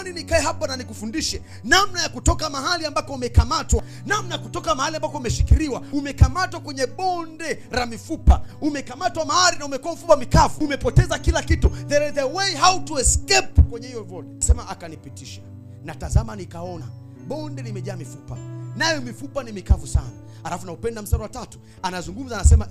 natamani nikae hapa na nikufundishe namna ya kutoka mahali ambako umekamatwa, namna ya kutoka mahali ambako umeshikiliwa. Umekamatwa kwenye bonde la mifupa, umekamatwa mahali na umekuwa mfupa mikavu, umepoteza kila kitu. There is a way how to escape kwenye hiyo bonde. Sema akanipitisha, na tazama nikaona bonde limejaa mifupa, nayo mifupa ni mikavu sana. Alafu na upenda mstari wa 3, anazungumza anasema,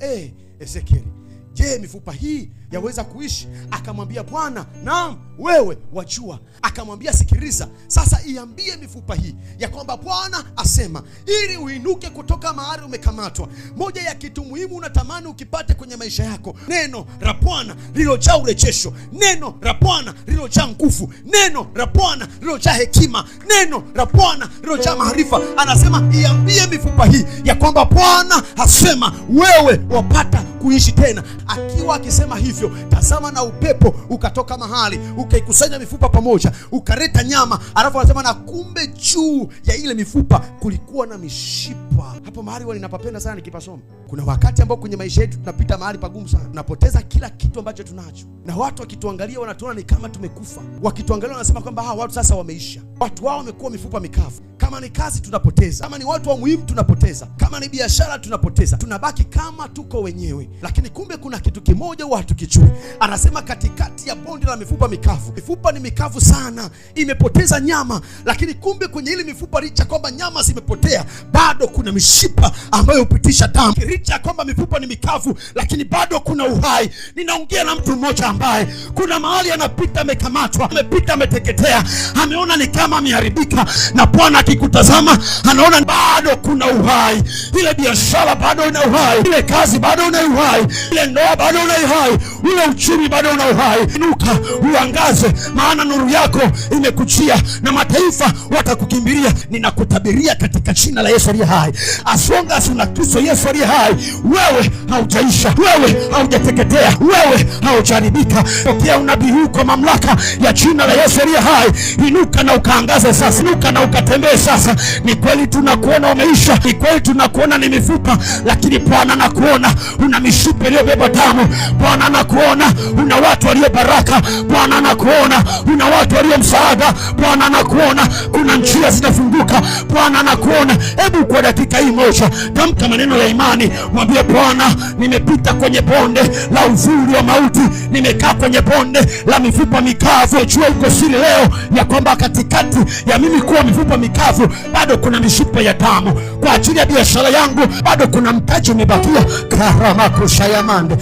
Ezekieli, je, mifupa hii yaweza kuishi? Akamwambia Bwana, naam, wewe wajua. Akamwambia, sikiliza, sasa iambie mifupa hii ya kwamba Bwana asema, ili uinuke kutoka mahali umekamatwa, moja ya kitu muhimu unatamani ukipate kwenye maisha yako, neno la Bwana lililojaa urejesho, neno la Bwana lililojaa nguvu, neno la Bwana lililojaa hekima, neno la Bwana lililojaa maarifa. Anasema iambie mifupa hii ya kwamba Bwana asema, wewe wapata kuishi tena. Akiwa akisema hivyo, tazama na upepo ukatoka mahali ukaikusanya mifupa pamoja, ukaleta nyama. Alafu anasema na kumbe juu ya ile mifupa kulikuwa na mishipa. Hapo mahali ninapapenda sana nikipasoma. Kuna wakati ambao kwenye maisha yetu tunapita mahali pagumu sana, tunapoteza kila kitu ambacho tunacho, na watu wakituangalia wanatuona ni kama tumekufa. Wakituangalia wanasema kwamba hawa watu sasa wameisha, watu wao wamekuwa mifupa mikavu. Kama ni kazi tunapoteza, kama ni watu wa muhimu tunapoteza, kama ni biashara tunapoteza, tunabaki kama tuko wenyewe. Lakini kumbe kuna kitu kimoja watu kichui. Anasema katikati ya bonde la mifupa mikavu, mifupa ni mikavu sana, imepoteza nyama, lakini kumbe kwenye ile mifupa, licha kwamba nyama zimepotea, bado kuna mishipa ambayo hupitisha damu. Licha kwamba mifupa ni mikavu, lakini bado kuna uhai. Ninaongea na mtu mmoja ambaye kuna mahali anapita amekamatwa, amepita ameteketea, ameona ni kama ameharibika, na Bwana akikutazama anaona bado kuna uhai. Ile biashara bado ina uhai, ile kazi bado ina uhai, ile ndoa bado ina uhai, ule uchumi bado una uhai. Inuka uangaze, maana nuru yako imekujia na mataifa watakukimbilia. Ninakutabiria katika jina la Yesu aliye hai, asonga asuna Kristo Yesu aliye hai, wewe haujaisha, wewe haujateketea, wewe haujaribika. Pokea unabii huu kwa mamlaka ya jina la Yesu aliye hai. Inuka na ukaangaze sasa, inuka na ukatembee sasa. Ni kweli tunakuona umeisha, ni kweli tunakuona ni mifupa, lakini Bwana anakuona una mishipa iliyobeba damu. Bwana anakuona una watu walio baraka. Bwana anakuona una watu walio msaada. Bwana anakuona kuna njia zinafunguka. Bwana anakuona. Hebu kwa dakika hii moja tamka maneno ya imani, mwambie Bwana, nimepita kwenye bonde la uvuli wa mauti, nimekaa kwenye bonde la mifupa mikavu. Jua uko siri leo ya kwamba katikati ya mimi kuwa mifupa mikavu, bado kuna mishipa ya damu. Kwa ajili ya biashara yangu bado kuna mtaji umebakia. Karama kushayamande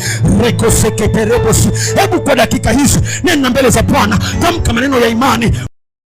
reko seketerebosi. Hebu kwa dakika hizi nenda mbele za Bwana, tamka maneno ya imani.